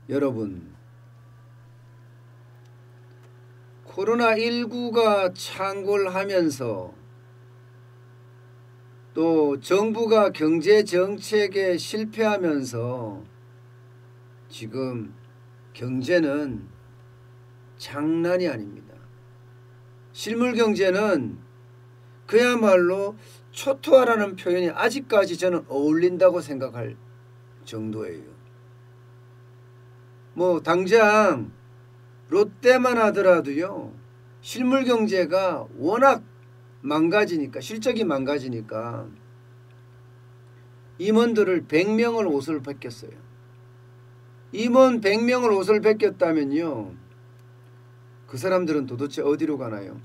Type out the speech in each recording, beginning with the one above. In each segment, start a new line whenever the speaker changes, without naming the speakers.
여러분, 코로나19가 창궐하면서 또 정부가 경제정책에 실패하면서 지금 경제는 장난이 아닙니다. 실물경제는 그야말로 초토화라는 표현이 아직까지 저는 어울린다고 생각할 정도예요. 뭐 당장 롯데만 하더라도요, 실물경제가 워낙 망가지니까, 실적이 망가지니까 임원들을 100명을 옷을 벗겼어요. 임원 100명을 옷을 벗겼다면요, 그 사람들은 도대체 어디로 가나요?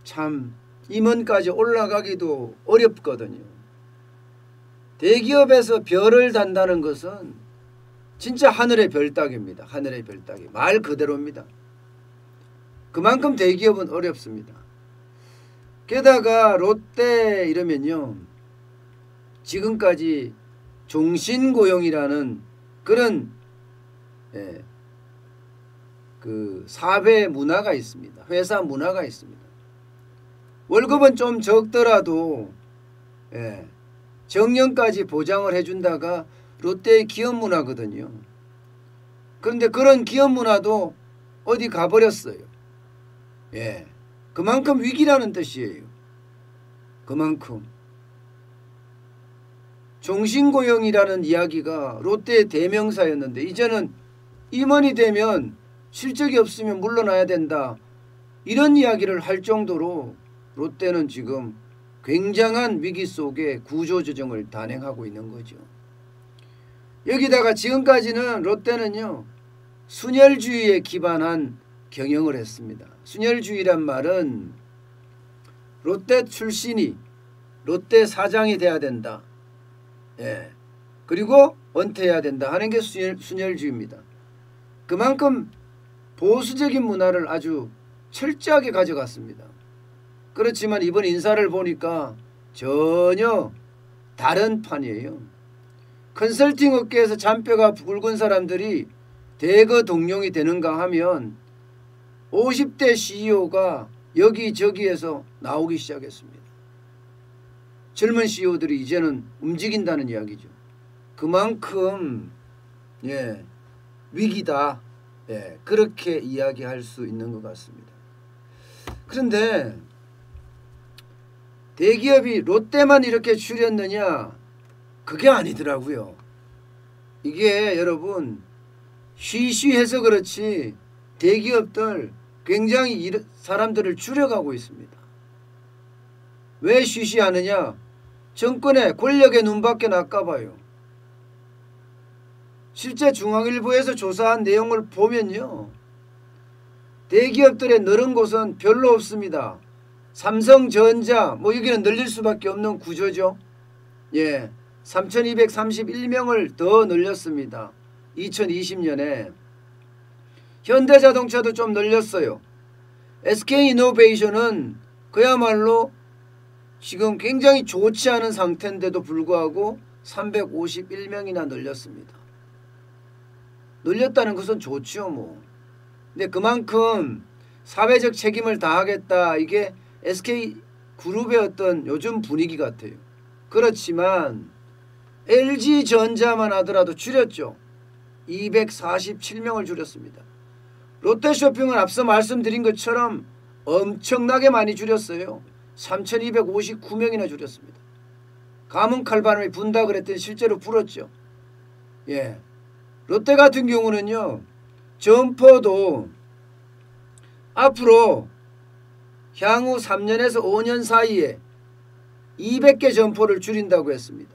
참 임원까지 올라가기도 어렵거든요. 대기업에서 별을 단다는 것은 진짜 하늘의 별 따기입니다. 하늘의 별 따기. 말 그대로입니다. 그만큼 대기업은 어렵습니다. 게다가 롯데 이러면요, 지금까지 종신고용이라는 그런 그 사회 문화가 있습니다. 회사 문화가 있습니다. 월급은 좀 적더라도 정년까지 보장을 해준다가 롯데의 기업 문화거든요. 그런데 그런 기업 문화도 어디 가버렸어요. 그만큼 위기라는 뜻이에요. 그만큼 종신고용이라는 이야기가 롯데의 대명사였는데 이제는 임원이 되면 실적이 없으면 물러나야 된다, 이런 이야기를 할 정도로 롯데는 지금 굉장한 위기 속에 구조조정을 단행하고 있는 거죠. 여기다가 지금까지는 롯데는요, 순혈주의에 기반한 경영을 했습니다. 순혈주의란 말은 롯데 출신이 롯데 사장이 돼야 된다, 그리고 은퇴해야 된다 하는 게 순혈주의입니다. 그만큼 보수적인 문화를 아주 철저하게 가져갔습니다. 그렇지만 이번 인사를 보니까 전혀 다른 판이에요. 컨설팅 업계에서 잔뼈가 굵은 사람들이 대거 동용이 되는가 하면 50대 CEO가 여기저기에서 나오기 시작했습니다. 젊은 CEO들이 이제는 움직인다는 이야기죠. 그만큼 위기다, 그렇게 이야기할 수 있는 것 같습니다. 그런데 대기업이 롯데만 이렇게 줄였느냐? 그게 아니더라고요. 이게 여러분 쉬쉬해서 그렇지 대기업들 굉장히 사람들을 줄여가고 있습니다. 왜 쉬쉬하느냐? 정권의 권력의 눈밖에 나까봐요. 실제 중앙일보에서 조사한 내용을 보면요, 대기업들의 늘은 곳은 별로 없습니다. 삼성전자 뭐 여기는 늘릴 수밖에 없는 구조죠. 3,231명을 더 늘렸습니다. 2020년에. 현대자동차도 좀 늘렸어요. SK이노베이션은 그야말로 지금 굉장히 좋지 않은 상태인데도 불구하고 351명이나 늘렸습니다. 늘렸다는 것은 좋죠 뭐. 근데 그만큼 사회적 책임을 다하겠다, 이게 SK그룹의 어떤 요즘 분위기 같아요. 그렇지만 LG전자만 하더라도 줄였죠. 247명을 줄였습니다. 롯데쇼핑은 앞서 말씀드린 것처럼 엄청나게 많이 줄였어요. 3,259명이나 줄였습니다. 가뭄 칼바람이 분다 그랬더니 실제로 불었죠. 롯데 같은 경우는요, 점포도 앞으로 향후 3년에서 5년 사이에 200개 점포를 줄인다고 했습니다.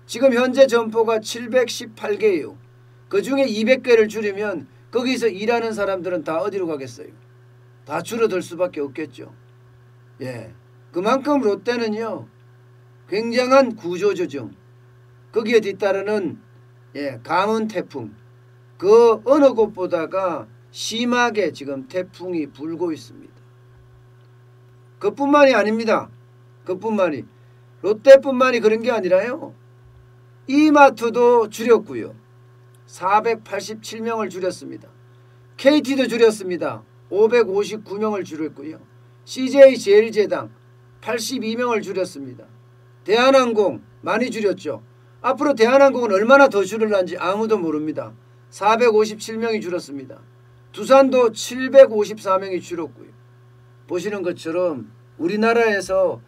지금 현재 점포가 718개예요. 그중에 200개를 줄이면 거기서 일하는 사람들은 다 어디로 가겠어요? 다 줄어들 수밖에 없겠죠. 그만큼 롯데는요, 굉장한 구조조정, 거기에 뒤따르는 가뭄 태풍, 그 어느 곳보다가 심하게 지금 태풍이 불고 있습니다. 그뿐만이 아닙니다. 그뿐만이 롯데뿐만이 그런 게 아니라요. 이마트도 줄였고요. 487명을 줄였습니다. KT도 줄였습니다. 559명을 줄였고요. CJ제일제당 82명을 줄였습니다. 대한항공 많이 줄였죠. 앞으로 대한항공은 얼마나 더 줄을는지 아무도 모릅니다. 457명이 줄었습니다. 두산도 754명이 줄었고요. 보시는 것처럼 우리나라에서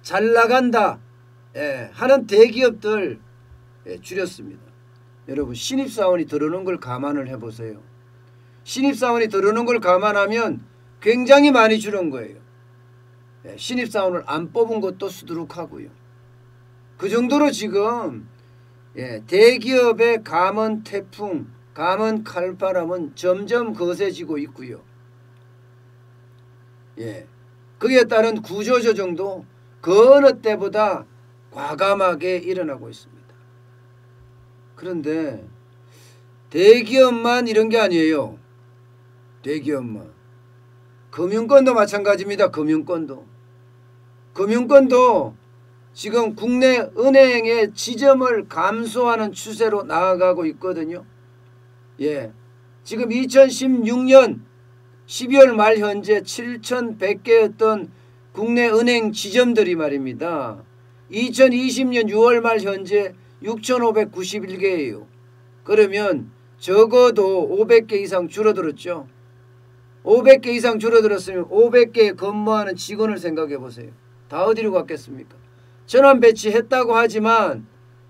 잘 나간다 하는 대기업들 줄였습니다. 여러분 신입사원이 들어오는 걸 감안을 해보세요. 신입사원이 들어오는 걸 감안하면 굉장히 많이 줄은 거예요. 신입사원을 안 뽑은 것도 수두룩하고요. 그 정도로 지금 대기업의 감원 태풍, 감원 칼바람은 점점 거세지고 있고요. 거기에 따른 구조조정도 그 어느 때보다 과감하게 일어나고 있습니다. 그런데 대기업만 이런 게 아니에요. 대기업만. 금융권도 마찬가지입니다. 금융권도 지금 국내 은행의 지점을 감소하는 추세로 나아가고 있거든요. 지금 2016년 12월 말 현재 7,100개였던 국내 은행 지점들이 말입니다. 2020년 6월 말 현재 6,591개예요. 그러면 적어도 500개 이상 줄어들었죠. 500개 이상 줄어들었으면 500개에 근무하는 직원을 생각해 보세요. 다 어디로 갔겠습니까? 전환 배치했다고 하지만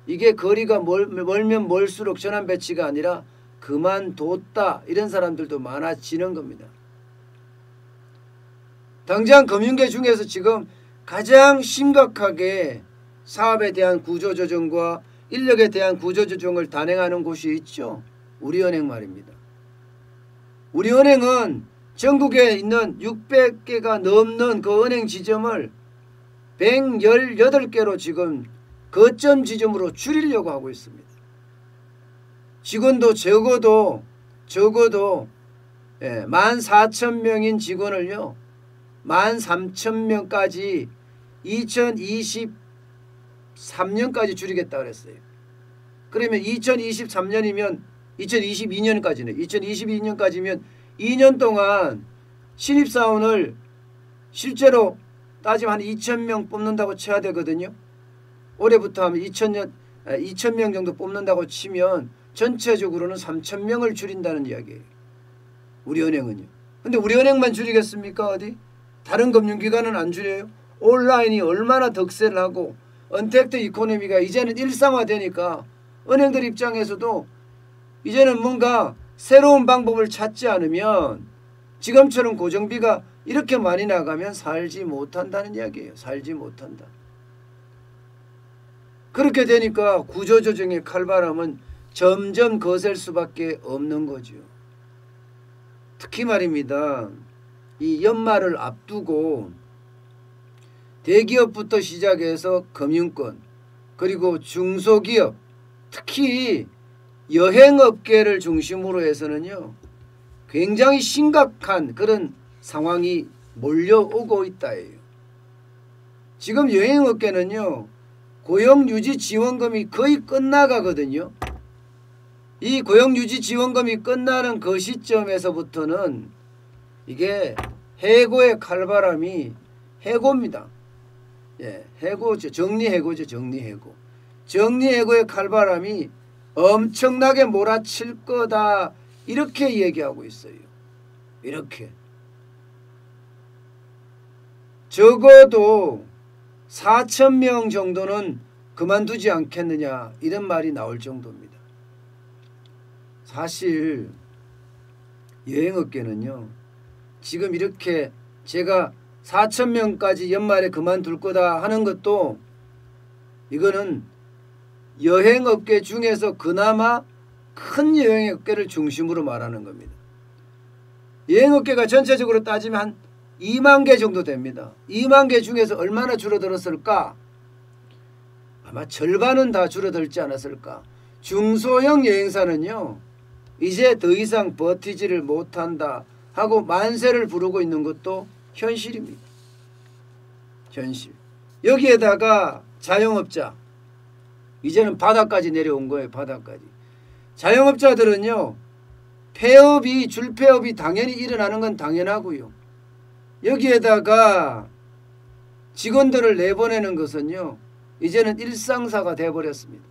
이게 거리가 멀면 멀수록 전환 배치가 아니라 그만뒀다 이런 사람들도 많아지는 겁니다. 당장 금융계 중에서 지금 가장 심각하게 사업에 대한 구조조정과 인력에 대한 구조조정을 단행하는 곳이 있죠. 우리은행 말입니다. 우리은행은 전국에 있는 600개가 넘는 그 은행 지점을 118개로 지금 거점 지점으로 줄이려고 하고 있습니다. 직원도 적어도 14,000명인 직원을요 13,000명까지 2023년까지 줄이겠다 그랬어요. 그러면 2023년이면 2022년까지네. 2022년까지면 2년 동안 신입사원을 실제로 따지면 한 2,000명 뽑는다고 쳐야 되거든요. 올해부터 하면 2,000명 정도 뽑는다고 치면 전체적으로는 3,000명을 줄인다는 이야기예요. 우리은행은요. 근데 우리은행만 줄이겠습니까? 어디? 다른 금융기관은 안 줄여요. 온라인이 얼마나 덕세를 하고 언택트 이코노미가 이제는 일상화되니까 은행들 입장에서도 이제는 뭔가 새로운 방법을 찾지 않으면 지금처럼 고정비가 이렇게 많이 나가면 살지 못한다는 이야기예요. 살지 못한다. 그렇게 되니까 구조조정의 칼바람은 점점 거셀 수밖에 없는 거죠. 특히 말입니다. 이 연말을 앞두고 대기업부터 시작해서 금융권 그리고 중소기업 특히 여행업계를 중심으로 해서는요 굉장히 심각한 그런 상황이 몰려오고 있다예요. 지금 여행업계는요 고용유지지원금이 거의 끝나가거든요. 이 고용유지지원금이 끝나는 그 시점에서부터는 이게 해고의 칼바람이 해고입니다. 해고죠. 정리해고죠. 정리해고의 칼바람이 엄청나게 몰아칠 거다 이렇게 얘기하고 있어요. 이렇게 적어도 4,000명 정도는 그만두지 않겠느냐 이런 말이 나올 정도입니다. 사실 여행업계는요 지금 이렇게 제가 4,000명까지 연말에 그만둘 거다 하는 것도 이거는 여행업계 중에서 그나마 큰 여행업계를 중심으로 말하는 겁니다. 여행업계가 전체적으로 따지면 한 2만 개 정도 됩니다. 2만 개 중에서 얼마나 줄어들었을까? 아마 절반은 다 줄어들지 않았을까? 중소형 여행사는요 이제 더 이상 버티지를 못한다 하고 만세를 부르고 있는 것도 현실입니다. 현실. 여기에다가 자영업자, 이제는 바닥까지 내려온 거예요. 바닥까지. 자영업자들은요, 폐업이, 줄폐업이 당연히 일어나는 건 당연하고요. 여기에다가 직원들을 내보내는 것은요, 이제는 일상사가 돼버렸습니다.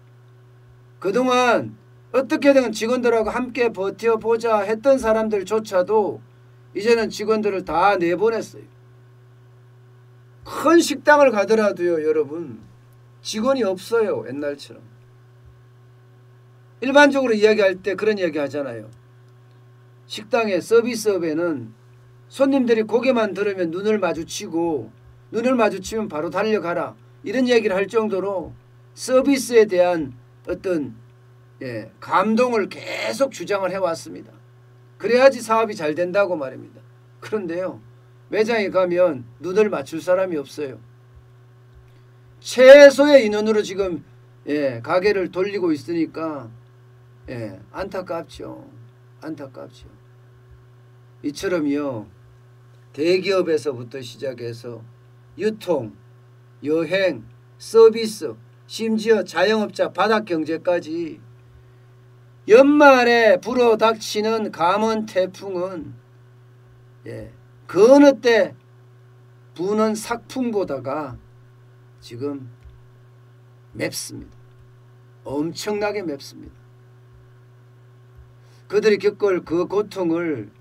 그동안 어떻게든 직원들하고 함께 버텨보자 했던 사람들조차도 이제는 직원들을 다 내보냈어요. 큰 식당을 가더라도요, 여러분, 직원이 없어요. 옛날처럼. 일반적으로 이야기할 때 그런 이야기 하잖아요. 식당의 서비스업에는 손님들이 고개만 들으면 눈을 마주치고, 눈을 마주치면 바로 달려가라, 이런 얘기를 할 정도로 서비스에 대한 어떤 감동을 계속 주장을 해왔습니다. 그래야지 사업이 잘 된다고 말입니다. 그런데요, 매장에 가면 눈을 맞출 사람이 없어요. 최소의 인원으로 지금 가게를 돌리고 있으니까 안타깝죠. 안타깝죠. 이처럼요, 대기업에서부터 시작해서 유통, 여행, 서비스, 심지어 자영업자, 바닥경제까지 연말에 불어닥치는 감원 태풍은 그 어느 때 부는 삭풍보다가 지금 맵습니다. 엄청나게 맵습니다. 그들이 겪을 그 고통을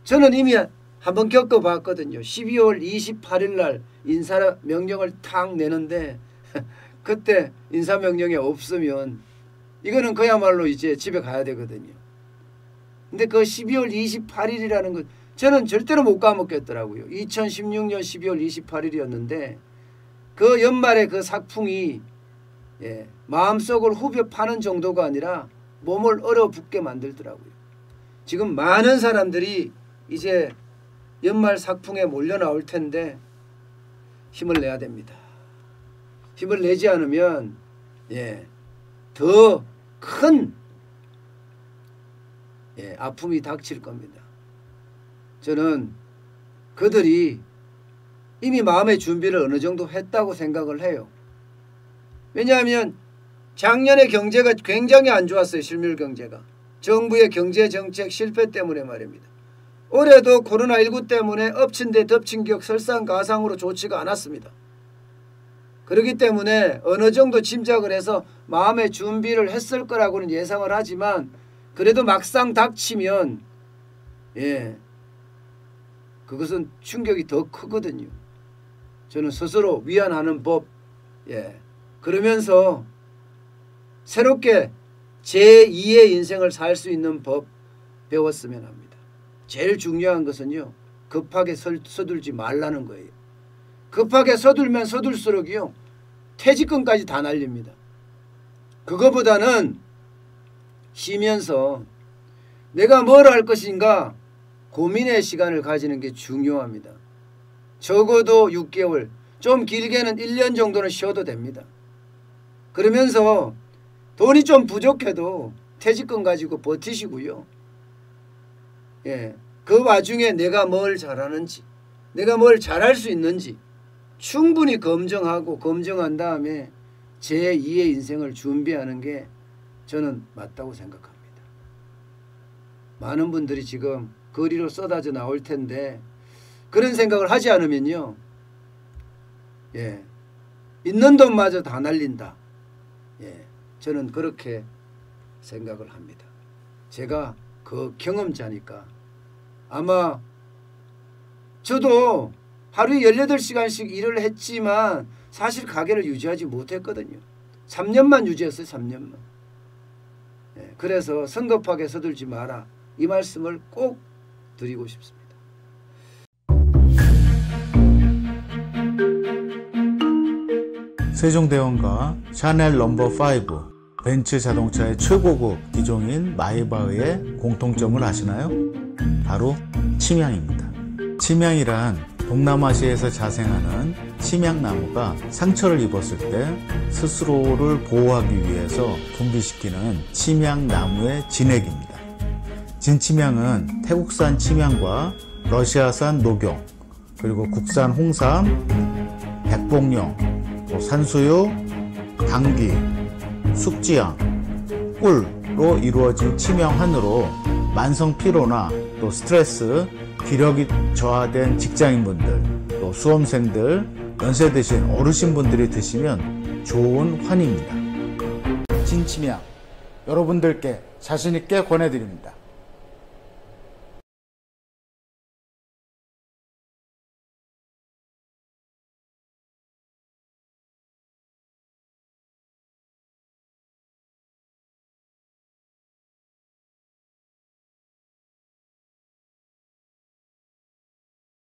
저는 이미 한번 겪어봤거든요. 12월 28일 날 인사명령을 탁 내는데 그때 인사명령이 없으면 이거는 그야말로 이제 집에 가야 되거든요. 근데 그 12월 28일이라는 것 저는 절대로 못 까먹겠더라고요. 2016년 12월 28일이었는데 그 연말에 그 삭풍이 마음속을 후벼 파는 정도가 아니라 몸을 얼어붙게 만들더라고요. 지금 많은 사람들이 이제 연말 삭풍에 몰려 나올 텐데 힘을 내야 됩니다. 힘을 내지 않으면 더 큰 아픔이 닥칠 겁니다. 저는 그들이 이미 마음의 준비를 어느 정도 했다고 생각을 해요. 왜냐하면 작년에 경제가 굉장히 안 좋았어요. 실물 경제가. 정부의 경제정책 실패 때문에 말입니다. 올해도 코로나19 때문에 엎친 데 덮친 격 설상가상으로 좋지가 않았습니다. 그렇기 때문에 어느 정도 짐작을 해서 마음의 준비를 했을 거라고는 예상을 하지만 그래도 막상 닥치면 그것은 충격이 더 크거든요. 저는 스스로 위안하는 법, 그러면서 새롭게 제2의 인생을 살 수 있는 법 배웠으면 합니다. 제일 중요한 것은요, 급하게 서둘지 말라는 거예요. 급하게 서둘면 서둘수록요, 퇴직금까지 다 날립니다. 그거보다는 쉬면서 내가 뭘 할 것인가 고민의 시간을 가지는 게 중요합니다. 적어도 6개월, 좀 길게는 1년 정도는 쉬어도 됩니다. 그러면서 돈이 좀 부족해도 퇴직금 가지고 버티시고요. 그 와중에 내가 뭘 잘하는지, 내가 뭘 잘할 수 있는지 충분히 검증하고 검증한 다음에 제2의 인생을 준비하는 게 저는 맞다고 생각합니다. 많은 분들이 지금 거리로 쏟아져 나올 텐데 그런 생각을 하지 않으면요, 있는 돈마저 다 날린다. 저는 그렇게 생각을 합니다. 제가 그 경험자니까. 아마 저도 하루에 18시간씩 일을 했지만 사실 가게를 유지하지 못했거든요. 3년만 유지했어요. 3년만. 그래서 성급하게 서둘지 마라, 이 말씀을 꼭 드리고 싶습니다.
세종대왕과 샤넬 넘버5, 벤츠 자동차의 최고급 기종인 마이바흐의 공통점을 아시나요? 바로 침향입니다. 침향이란 동남아시아에서 자생하는 침향나무가 상처를 입었을 때 스스로를 보호하기 위해서 분비시키는 침향나무의 진액입니다. 진침향은 태국산 침향과 러시아산 녹용, 그리고 국산 홍삼, 백복용, 또 산수유, 감기, 숙지향, 꿀로 이루어진 치명환으로 만성 피로나 또 스트레스, 기력이 저하된 직장인분들, 또 수험생들, 연세 드신 어르신분들이 드시면 좋은 환입니다. 진치명 여러분들께 자신있게 권해드립니다.